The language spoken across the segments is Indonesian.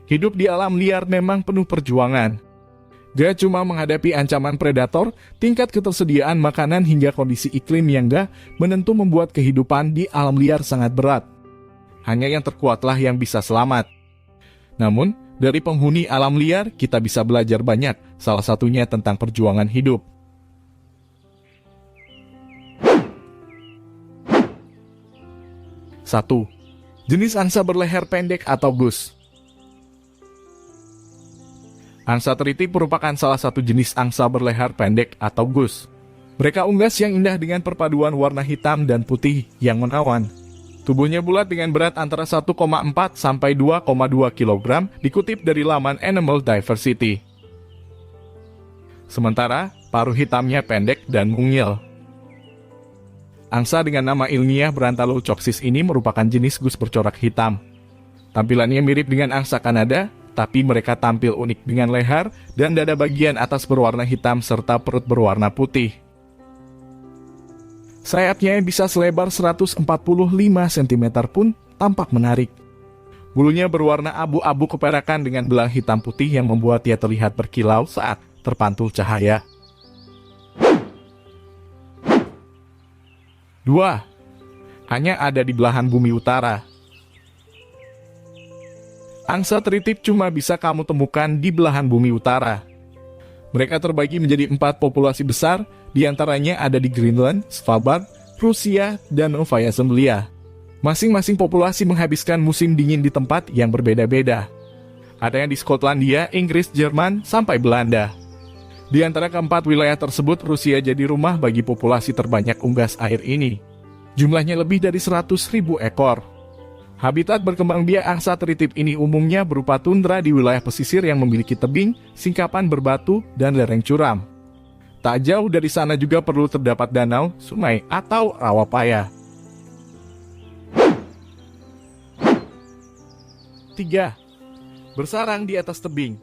Hidup di alam liar memang penuh perjuangan. Gak cuma menghadapi ancaman predator, tingkat ketersediaan makanan hingga kondisi iklim yang gak menentu membuat kehidupan di alam liar sangat berat. Hanya yang terkuatlah yang bisa selamat. Namun, dari penghuni alam liar kita bisa belajar banyak, salah satunya tentang perjuangan hidup. Satu, jenis angsa berleher pendek atau goose. Angsa tritip merupakan salah satu jenis angsa berleher pendek atau goose. Mereka unggas yang indah dengan perpaduan warna hitam dan putih yang menawan. Tubuhnya bulat dengan berat antara 1,4 sampai 2,2 kg, dikutip dari laman Animal Diversity. Sementara, paruh hitamnya pendek dan mungil. Angsa dengan nama ilmiah Brantalochopsis ini merupakan jenis goose bercorak hitam. Tampilannya mirip dengan angsa Kanada, tapi mereka tampil unik dengan leher dan dada bagian atas berwarna hitam serta perut berwarna putih. Sayapnya yang bisa selebar 145 cm pun tampak menarik. Bulunya berwarna abu-abu keperakan dengan belang hitam putih yang membuat ia terlihat berkilau saat terpantul cahaya. 2. Hanya ada di belahan bumi utara. Angsa tritip cuma bisa kamu temukan di belahan bumi utara. Mereka terbagi menjadi 4 populasi besar, diantaranya ada di Greenland, Svalbard, Rusia, dan Novaya Zemlya. Masing-masing populasi menghabiskan musim dingin di tempat yang berbeda-beda. Ada yang di Skotlandia, Inggris, Jerman, sampai Belanda. Di antara keempat wilayah tersebut, Rusia jadi rumah bagi populasi terbanyak unggas air ini. Jumlahnya lebih dari 100.000 ekor. Habitat berkembang biak angsa tritip ini umumnya berupa tundra di wilayah pesisir yang memiliki tebing, singkapan berbatu, dan lereng curam. Tak jauh dari sana juga perlu terdapat danau, sungai, atau rawa paya. 3. Bersarang di atas tebing.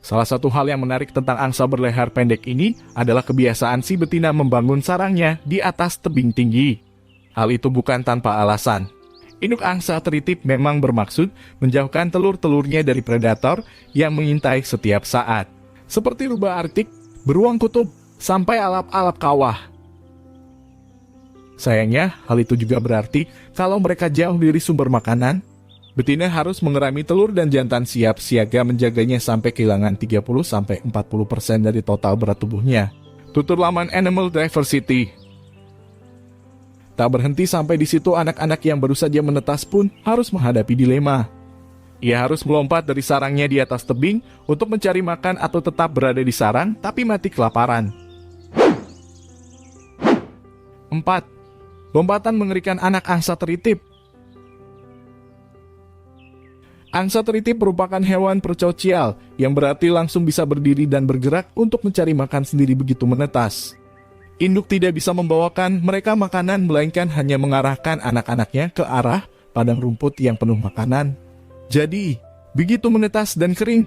Salah satu hal yang menarik tentang angsa berleher pendek ini adalah kebiasaan si betina membangun sarangnya di atas tebing tinggi. Hal itu bukan tanpa alasan. Induk angsa tritip memang bermaksud menjauhkan telur-telurnya dari predator yang mengintai setiap saat. Seperti rubah Arktik, beruang kutub, sampai alap-alap kawah. Sayangnya, hal itu juga berarti kalau mereka jauh dari sumber makanan, betina harus mengerami telur dan jantan siap siaga menjaganya sampai kehilangan 30-40% dari total berat tubuhnya. Tutur laman Animal Diversity. Tak berhenti sampai di situ, anak-anak yang baru saja menetas pun harus menghadapi dilema. Ia harus melompat dari sarangnya di atas tebing untuk mencari makan atau tetap berada di sarang tapi mati kelaparan. 4. Lompatan mengerikan anak angsa tritip. Angsa tritip merupakan hewan percocial yang berarti langsung bisa berdiri dan bergerak untuk mencari makan sendiri begitu menetas. Induk tidak bisa membawakan mereka makanan, melainkan hanya mengarahkan anak-anaknya ke arah padang rumput yang penuh makanan. Jadi, begitu menetas dan kering,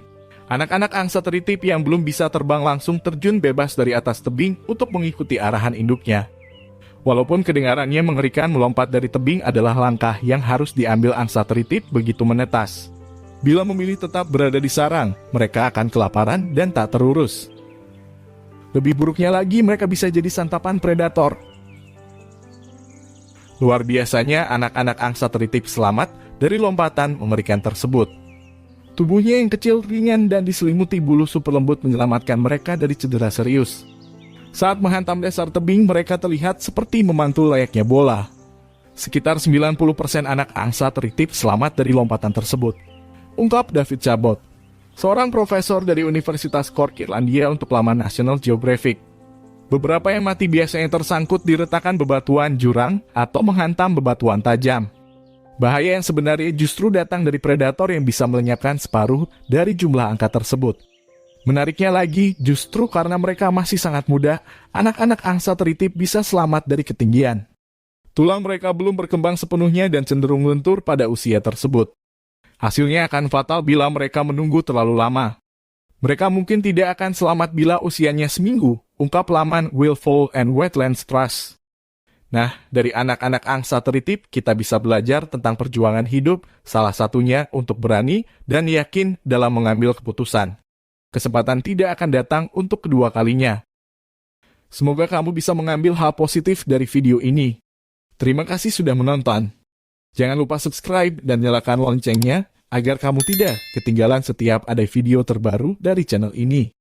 anak-anak angsa tritip yang belum bisa terbang langsung terjun bebas dari atas tebing untuk mengikuti arahan induknya. Walaupun kedengarannya mengerikan, melompat dari tebing adalah langkah yang harus diambil angsa tritip begitu menetas. Bila memilih tetap berada di sarang, mereka akan kelaparan dan tak terurus. Lebih buruknya lagi, mereka bisa jadi santapan predator. Luar biasanya, anak-anak angsa tritip selamat dari lompatan mengerikan tersebut. Tubuhnya yang kecil, ringan, dan diselimuti bulu super lembut menyelamatkan mereka dari cedera serius. Saat menghantam dasar tebing, mereka terlihat seperti memantul layaknya bola. Sekitar 90% anak angsa tritip selamat dari lompatan tersebut, ungkap David Chabot, seorang profesor dari Universitas Cork, Irlandia untuk laman National Geographic. Beberapa yang mati biasanya tersangkut di retakan bebatuan jurang atau menghantam bebatuan tajam. Bahaya yang sebenarnya justru datang dari predator yang bisa melenyapkan separuh dari jumlah angka tersebut. Menariknya lagi, justru karena mereka masih sangat muda, anak-anak angsa tritip bisa selamat dari ketinggian. Tulang mereka belum berkembang sepenuhnya dan cenderung lentur pada usia tersebut. Hasilnya akan fatal bila mereka menunggu terlalu lama. Mereka mungkin tidak akan selamat bila usianya seminggu, ungkap laman Wildfowl and Wetlands Trust. Nah, dari anak-anak angsa teritip, kita bisa belajar tentang perjuangan hidup, salah satunya untuk berani dan yakin dalam mengambil keputusan. Kesempatan tidak akan datang untuk kedua kalinya. Semoga kamu bisa mengambil hal positif dari video ini. Terima kasih sudah menonton. Jangan lupa subscribe dan nyalakan loncengnya, agar kamu tidak ketinggalan setiap ada video terbaru dari channel ini.